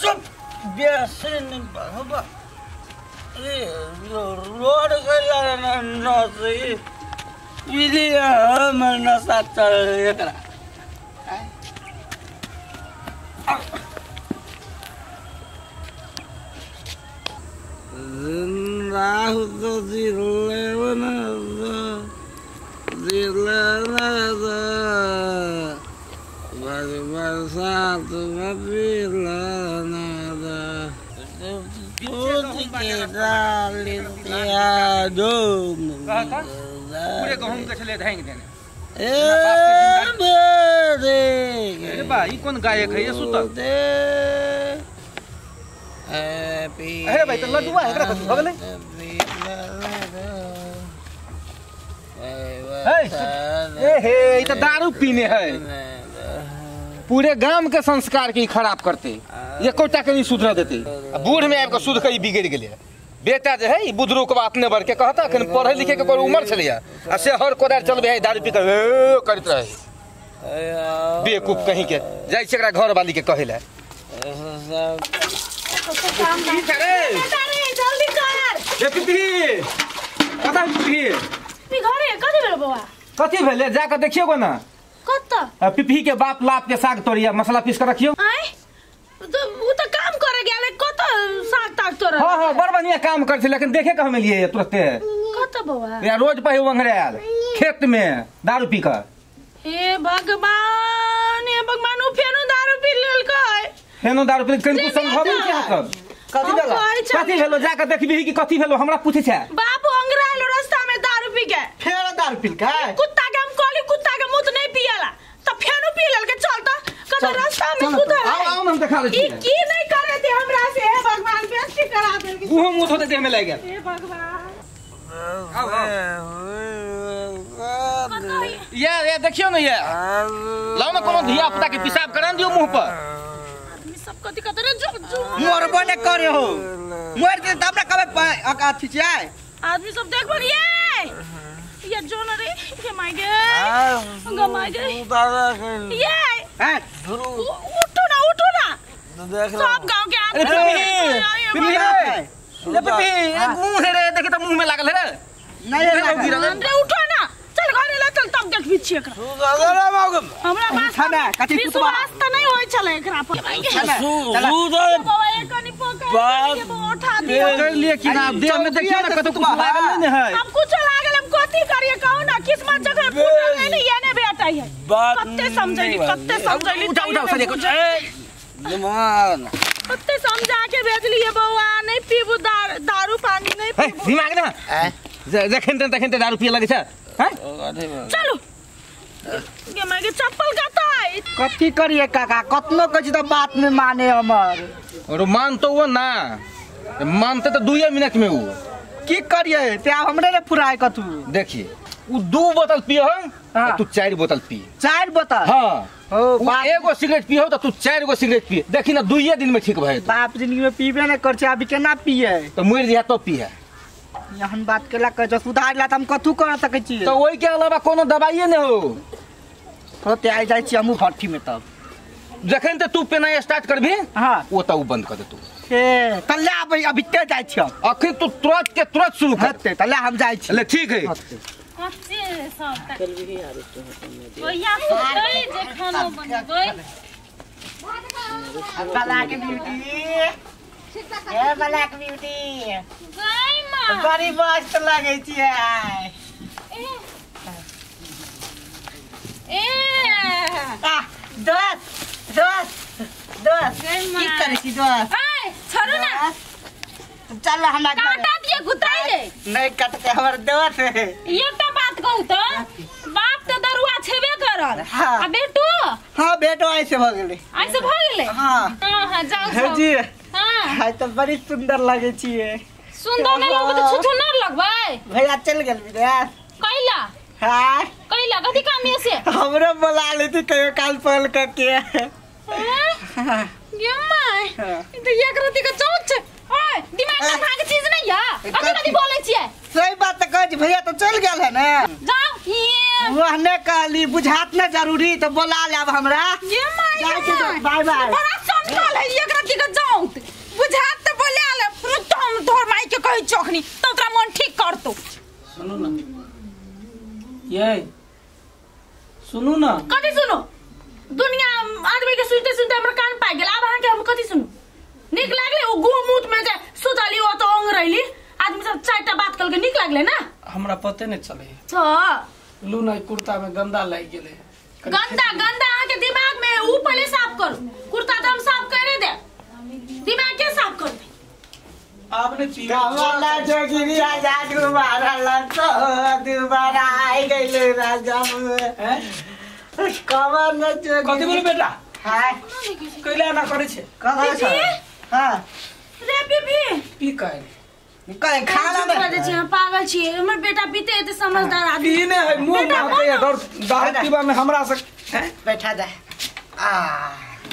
चुप बेसे नहीं बाबा ये रोड गया न सही विलिया मन साथ एकरा राहु तो दिलवना दिलना बारी बरसात दिलना पूरे गहूं के चले धाएंगे देने ए बा ई कौन गायक है ये सुतल अरे भाई तो लड्डू है एकरा कथि भगले ए हे ई तो दारू पीने है पूरे गांव के संस्कार के खराब करते ये कोटा के नहीं सुधरा देते बूढ़ में आपका सुध कई बिगड़ गेले बेटा जो है बुधरू के बात ने बढ़ के कहता कि पढ़े लिखे के कोई उम्र चले आ से हर कोदार चलबे है दारू पी के करत रहे बेवकूफ कहीं के जाई छकरा घर वाली के कहेला जल्दी कर ए पिपी कता पिपी पी घरे कथि भेल बौआ कथि भेले जाके देखियो गो ना कत पिपी के बाप लाप के साग तोड़िया मसाला पीस के रखियो आय तो वो तो काम करे गेले कत साग ताग तोड़ हां हां बड़ बढ़िया काम करछे लेकिन देखे के हमें लिए तुरंते कत बौआ या रोज पहि वंगरेल खेत में दारू पी के हे भगवान उ फेनो दारू पी लेल काय फेनो दारू पी कहीं संभव क्या सब कथि भेलो जाके देखबी कि कथि भेलो हमरा पूछे छै बाप अंगरालो रास्ता में दारू पी के फेर दारू पी के कुत्ता के हम कहली कुत्ता के मुंह नहीं पियला त फेनो पी लेल के चलता कत रास्ता में सुधर आओ हम दिखा दे ई की नहीं करे थे हमरा से हे भगवान बेइज्जती करा देल के वो मुंह होते देह में लग गेल हे भगवान आओ ये देखियो ना ये लाओ ना कोनो धिया पुता के पेशाब करा दियो मुंह पर सब कथि कत रे जो मोरबो ने करे हो मोर के तब ना कबे अथि छै आदमी सब देख पर ये जो न रे ये माय गे ये हैं उठो ना देख सब गांव के आदमी पिपी मुंह है रे देखि त मुंह में लागल है रे नहीं रे उठो ना चल घरे ले चल तब देख बिछिए एकरा हमरा खाना कथि कुतवा रास्ता नहीं होय चले एकरा पर बाबा एक कनी पकड़ ये उठा दियो कर लिए कि ना देह में देखियो ना कतो कुछ लागल नहीं है हम कुछ लागल हम कथि करिए कहू ना किस्मत जगह फूटल नहीं ये ने बेटा है कत्ते समझैली उठा सजे कुछ जमान कत्ते समझा के भेजलिए बौआ नहीं पीबू दारू पानी नहीं पीबू दिमाग ना जखन तखन दारू पिए लगे छै हैं चलो ये मागे चप्पल कता है कथि करिए काका कतनो कछि त बात में माने हमर और मान तो वो ना मानते तो 2 मिनट में वो की करिए ते अब हमरे ने फुराए कथु देखिए वो 2 बोतल पियो तू 4 बोतल पी 4 बोतल हां ओ बाप एगो सिगरेट पियो तो तू 4 गो सिगरेट पी देखी ना 2 दिन में ठीक भए बाप जिंदगी में पीबे न कर छै अभी केना पिए तो मर जा तो पिए यहन बात केला कह जो सुधार ला त हम कथु कर सकै छी तो ओई के अलावा कोनो दवाईए न हो होते आ जाय छी हमहु भट्ठी में तब जखन ते तू पेना स्टार्ट करबी हां वो तो बंद कर दे तू ए तल्ला अभी ते जाय छी अखन तू तुरंत शुरू कर हते तल्ला हम जाय छी ले ठीक है कच्चे सब करबी यार ओया सुतई जे खाना बनबै ब्लैक ब्यूटी ए ब्लैक ब्यूटी गई मां बड़ी मस्त लागे छी ए दोस्त की करे छी दोस्त ए छोड़ो ना चल हमरा काटा दिए गुताई ले नहीं कटते हमर दोस्त है ये तो बात कहू तो बाप तो दरुआ छेबे करल हाँ। आ बेटो हां बेटो ऐसे भ गेले ऐसे भ गेले हां हां जाओ जी हां हाय तो बड़ी सुंदर लागे छी सुंदर नहीं लगबे तो छुछुनर लगबै भैया चल गेल विदेश कैला हां कैला कथि काम है से हमरो बुला लेती कहियो काल पहल करके ये माय तो एक रति का चौच ओए दिमाग में भाग चीज नहीं है कथि बोले छियै सही बात त कहै छी भैया तो चल गेल है ना जाओ वो ने कहली बुझात ना जरूरी तो बोला लेब हमरा ये माय बाय बाय बड़ा संभाल है एक रति जी का जाऊं बुझात त बोले आले तो हम तोहर माई के कहि चोखनी तो तोरा मन ठीक कर तो सुनो ना ये सुनो ना कथि सुनो दुनिया आदमी के सुनते सुनते हमर कान पाइ गेल अब अहाँ के हम कथि सुनु निक लागले ओ गोमूत में जे सुतली ओ तो ओंग रहली आदमी सब चारटा बात कल के निक लागले ना हमरा पते नहीं चले छ लू ना कुर्ता में गंदा लग गेले गंदा गंदा अहाँ के दिमाग में ऊ पहले साफ करू कुर्ता तो हम साफ करे दे दिमाग के साफ कर दे आपने पी कमला जोगिनी राजा दोबारा लतो दोबारा आई गइले राजा हैं कमला जोगिनी कथि बोले बेटा हाय कैला ना करे छे कहा छ हां रे बीबी पी काहे कहे खाना बता दे छी पागल छी हमर बेटा पीते है समझदार आदमी पीने है मुंह मारते है और दारू पीवा में हमरा से बैठा जा आ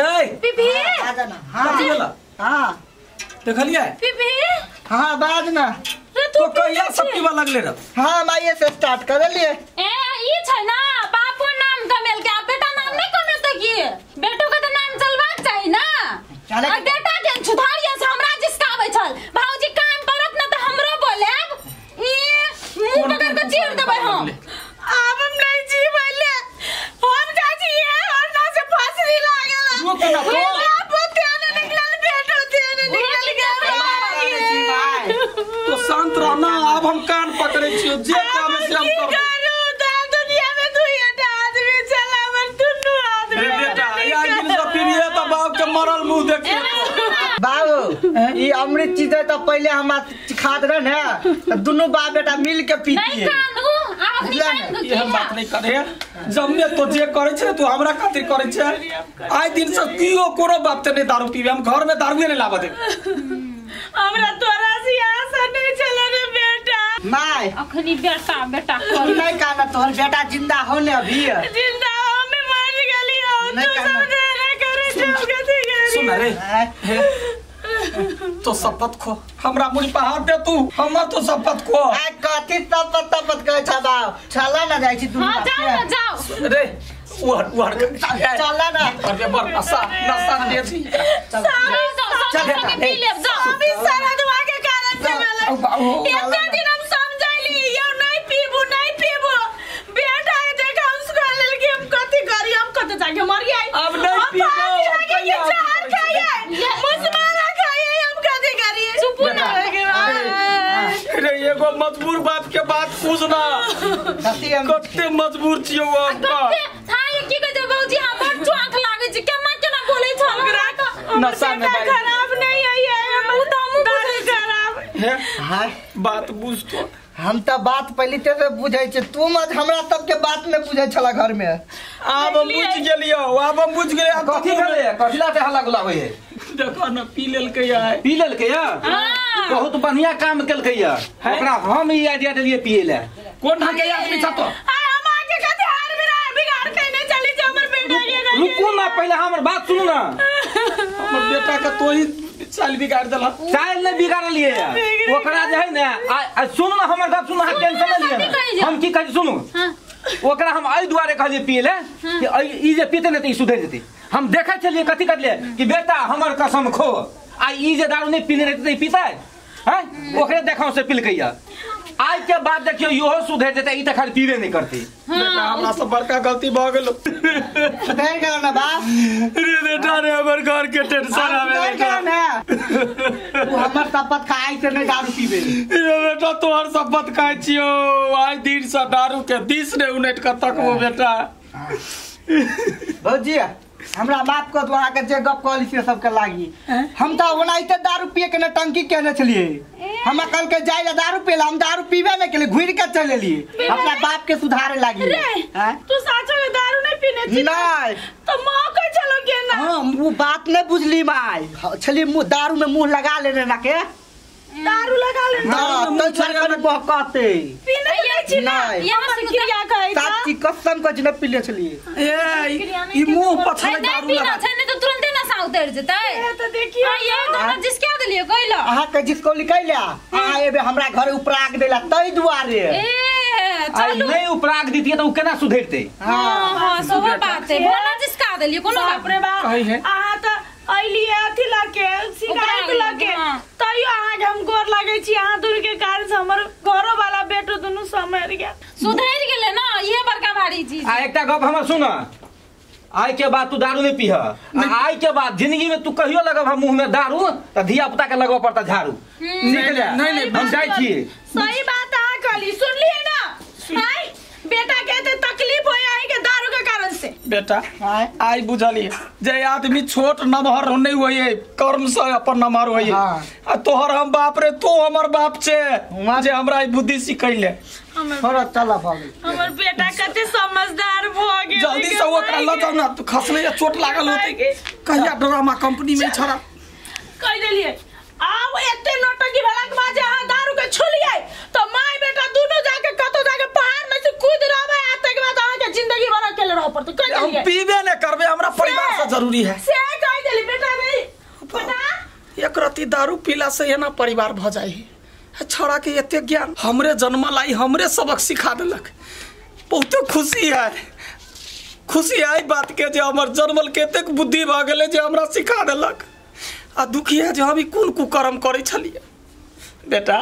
रे बीबी आ जाना हां कथि बोला हां देखलिए बीबी हां बाद में रे तो कहिया सब पीवा लगले रे हां माये से स्टार्ट कर लिए ए ई छै ना बापू नाम कमेल के बेटा नाम नहीं कमेते की बेटो के तो नाम चलबाक चाहिए ना चले और बेटा के सुधारिया से हमरा जिसकावे छल भौजी काम करत ना तो हमरो बोलेब ई मुंह पकड़ के चीर देबै हम अब हम नहीं जीवले हम जाजी है और ना से फांसी लागेला वो केना तो बापू तेने निकलल बेटो तेने निकल गेल तो शांत रहना अब हम कान पकड़े छियो जे काम से हम करब दुनिया में तू ये आदमी चला मन दुनु आदमी रे बेटा या दिन से पीरिए तो बाप के मरल मुंह देखे बाबू ये अमृत चीज है तो पहले हम खाद रहे ना दोनों बाप बेटा मिल के पीती नहीं है कांदू आब नहीं कांदू ये हम बात नहीं करे जब में तो जे करे छे तू हमरा खातिर करे छे आइ दिन से कियो कोनो बाप ते नहीं दारू पीबे हम घर में दारू नहीं लाबे दे हमरा तोरा से आशा नहीं चले रे बेटा माय अखनी बेटा बेटा तोर नहीं कहना तोहर बेटा जिंदा हो ने अभी जिंदा हो में मर गेली हो नहीं तू कहना। समझे ना करे जो गति करी सुन रे तो शपथ खो हमरा मुड़ी पे हाथ दे तू हमर तो शपथ खो आ कथि तपत कहे छ बाब चला ना जाई छी तू हां जाओ ना जाओ रे उहड़ चला ना अरे बर नशा दे छी चल के पी ले जाओ अभी सारा दुआ के कारण से वाला इतना दिन हम समझाइली यो नहीं पीबू बेटा के देखा हम उसको ले के हम कथि करी हम कत जाके मर गई अब नहीं पीबो मुसमाना खाइए हम कथि करी चुप ना रे एगो मजबूर बाप के बात पूछना कथि हम कते मजबूर छियो आपका हां की कह बाबूजी हमर आंख लागे छै केना बोले छ नशा में बाई खराब नहीं है हम तो हम खराब है हाय बात बुझ तो हम तो बात पहले से बुझै छै तू मत हमरा सबके बात में बुझै छला घर में आब हम बुझ गेलियो अब हम बुझ गेलियो कथी भेलै कथिला ते हल्ला गुला होय है देखो ना पी लेलकै है पी लेलकै या बहुत बढ़िया काम केलकै या ओकरा हम ई आइडिया देलिए पिए ले कोन ढंग के आदमी छ तो हम आके कथि हार बिगाड़ के नहीं चली जे हमर बेटा के रुकू ना पहले हमर बात सुनू ना हमर बेटा का तो ही चाल बिगाड़ देला चाल नहीं बिगाड़लिए ओकरा जे है ना सुनू ना हमर बात सुनू टेंशन नहीं लिया हम की कहि सुनू ओकरा हम एहि दुआरे कहलिए पिए ले कि ई जे पीते ने त ई सुधर जेतै हम देखै छलिए कथि करलिए कि बेटा हमर कसम खो आ ई जे दारू नहीं पीने रहते पीता है ओकरे देखाव से पिलकै या आज के बाद देखियो इहो सुधर जेतै ई त खाली पीबे नहीं करती बेटा हमरा से बड़का गलती भ गेल नहीं करना बा रे बेटा रे हमर घर के टेंशन आवे नहीं करना तू हमर शपथ खाई से नहीं दारू पीबे रे बेटा तोहर शपथ खाइ छियो आइ दिन से दारू के दिस ने उनट के तकबो बेटा भौजी हमरा बात को तोरा के जे गप कहली से सबके लागी हम तो ओनाइते दारू पिए के टंकी केने छलिए हम कल के जाइला दारू पीला हम दारू पीबे में केले घुर के चले लिए अपना बाप के सुधारे लागी तू साचो में दारू नहीं पीने छी नहीं तो मां कह चलो के ना हम वो बात नहीं बुझली माई छली मुंह दारू में मुंह लगा लेने ना के दारू लगा ले हां तो सरकार बहकाते पीने ले छी ना नहीं। ये हम क्रिया कहै था साची कसम को न पीले छलिए ए ई मुंह पछले नहीं दारू पीना लगा छै नहीं तो तुरंत ना सा उतर जतै तो देखिए ये तो जिसके दिलियो कहलो अहा के जिसको लिखैला आ एबे हमरा घर उपराग देला तई दुआरे ए आई नहीं उपराग दीतिए तो केना सुधरते हां हां सब बात है बोला जिसका दिलियो कोनो बाप रे बाप कही है आ तो अइली अथी लाके शिकायत लाके तइयो अहाँ हम गोर लागे छी अहाँ दूर के कारण से हमर घरो वाला बेटो दुनु समझ गया सुधर गेले ना ये बड़का भारी चीज आ एकटा गप हमर सुन आई के बाद तू दारू नहीं पीह आई के बाद जिंदगी में तू कहियो लगब हम मुंह में दारू त धिया पुता के लगवा पड़ता झाड़ू नहीं हम जाई छी सही बात अहाँ कहली सुनलिए ना आई बेटा कहते तकलीफ होय आई के दारू के कारण से बेटा आई बुझलिए जे आदमी छोट नमहर नहीं होए कर्म से अपन नमहर होए आ तोहर हम बाप रे तो हमर बाप छे जे हमरा ई बुद्धि सिखैले थोड़ा चला भाभी हमर बेटा कते समझदार भ गेल जल्दी से ओकरा ल जाऊ ना तू खसले या चोट लागल होते कहिया ड्रामा कंपनी में छड़ा कह देलिए आव एते नौटंकी भला के बाद अहाँ दारू के छुलिए तो माय बेटा दोनों जाके कतो जाके पहाड़ में से कूद रहबे आते के बाद अहाँ के जिंदगी भर अकेले रह पड़त कह हम देलिए पीबे न करबे हमरा परिवार से जरूरी है से कह देली बेटा रे बेटा एक रती दारू पीला से ये ना परिवार भ जाई छोड़ा के एते ज्ञान हमरे जन्म लाई हमरे सबक सिखा देलक बहुत खुशी है बात के जे हमर जन्मल के एते बुद्धि भ गेले जे हमरा सिखा देलक आ दुखी है जे हम ई कोन कुकर्म करे छलिए बेटा